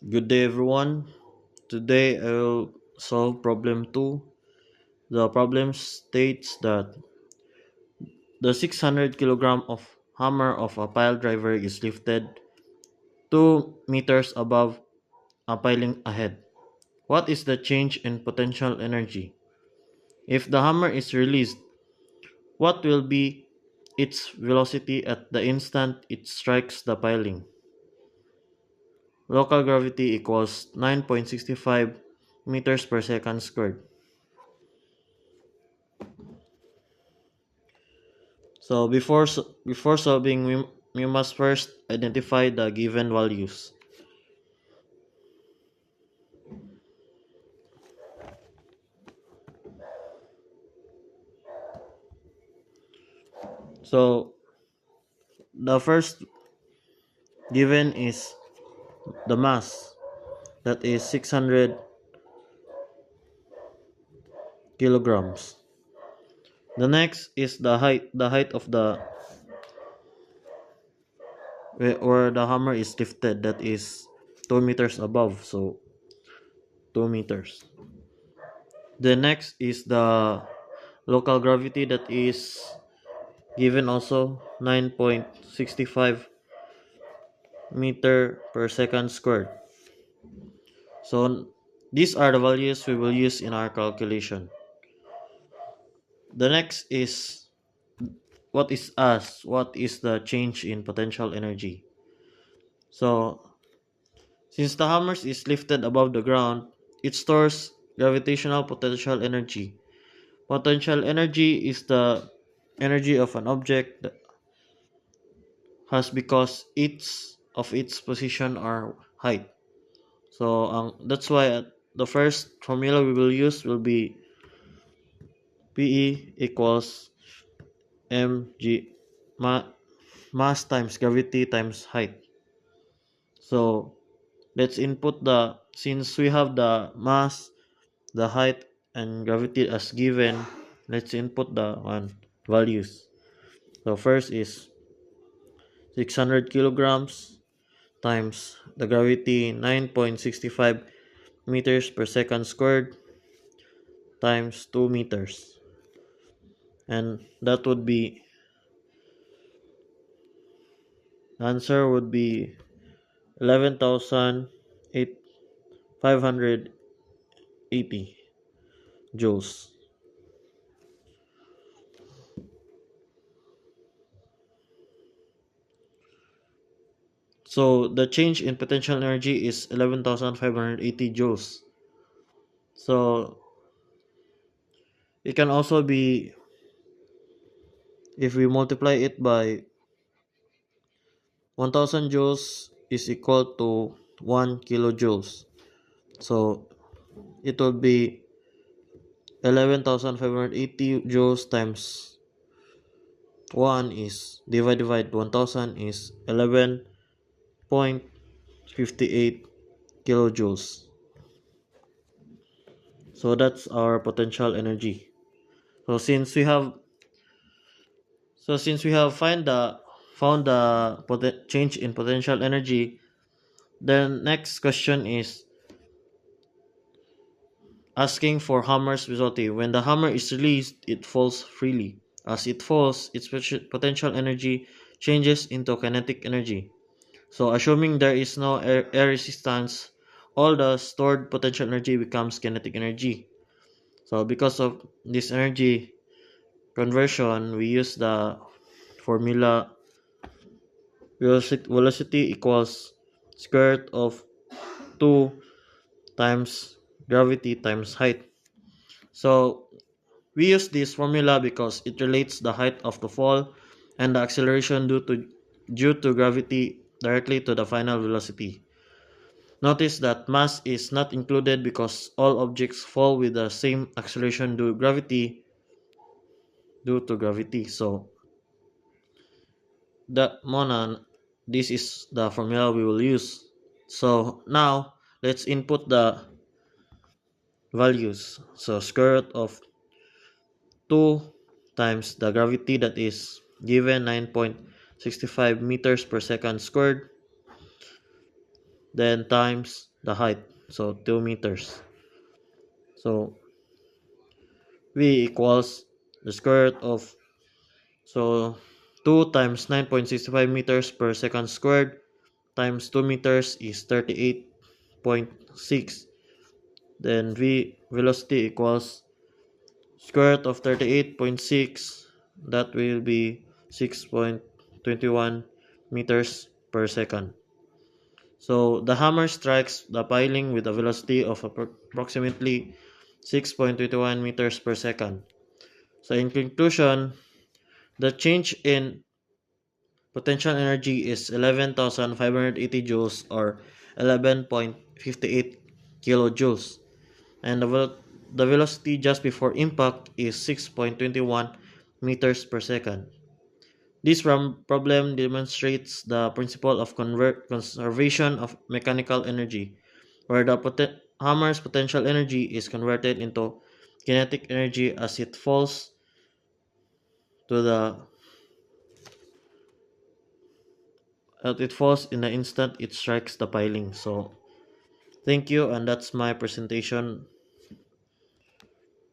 Good day, everyone. Today I will solve problem 2. The problem states that the 600 kilogram of hammer of a pile driver is lifted 2 meters above a piling ahead. What is the change in potential energy? If the hammer is released, what will be its velocity at the instant it strikes the piling? Local gravity equals 9.65 meters per second squared. So before solving, we must first identify the given values. So the first given is the mass, that is 600 kilograms. The next is the height of the where the hammer is lifted, that is 2 meters above, so 2 meters. The next is the local gravity, that is given also 9.65 meter per second squared. So these are the values we will use in our calculation. The next is what is the change in potential energy. So since the hammer is lifted above the ground, it stores gravitational potential energy. Potential energy is the energy of an object that has because its position or height. So that's why the first formula we will use will be PE equals mg ma- mass times gravity times height. So let's input the since we have the mass, the height, and gravity as given. Let's input the values. So first is 600 kilograms times the gravity 9.65 meters per second squared times 2 meters, and that would be answer would be 11,580 joules. So the change in potential energy is 11,580 joules. So it can also be, if we multiply it by 1000 joules is equal to 1 kilojoules. So it will be 11,580 joules times 1 is divided by 1000 is 11.58 kilojoules. So that's our potential energy. So since we have found the change in potential energy, then next question is asking for hammer's velocity. When the hammer is released, it falls freely. As it falls, its potential energy changes into kinetic energy. So assuming there is no air resistance, all the stored potential energy becomes kinetic energy. So because of this energy conversion, we use the formula velocity equals square root of 2 times gravity times height. So we use this formula because it relates the height of the fall and the acceleration due to gravity directly to the final velocity. Notice that mass is not included because all objects fall with the same acceleration due to gravity. So that monon, this is the formula we will use. So now let's input the values. So square root of 2 times the gravity, that is given 9.65 meters per second squared, then times the height, so 2 meters. So V equals the square root of, so 2 times 9.65 meters per second squared times 2 meters is 38.6. Then V velocity equals square root of 38.6, that will be 6.21 meters per second. So the hammer strikes the piling with a velocity of approximately 6.21 meters per second. So in conclusion, the change in potential energy is 11,580 joules or 11.58 kilojoules, and the velocity just before impact is 6.21 meters per second. This problem demonstrates the principle of conservation of mechanical energy, where the hammer's potential energy is converted into kinetic energy as to the it falls in the instant it strikes the piling. So thank you, and that's my presentation.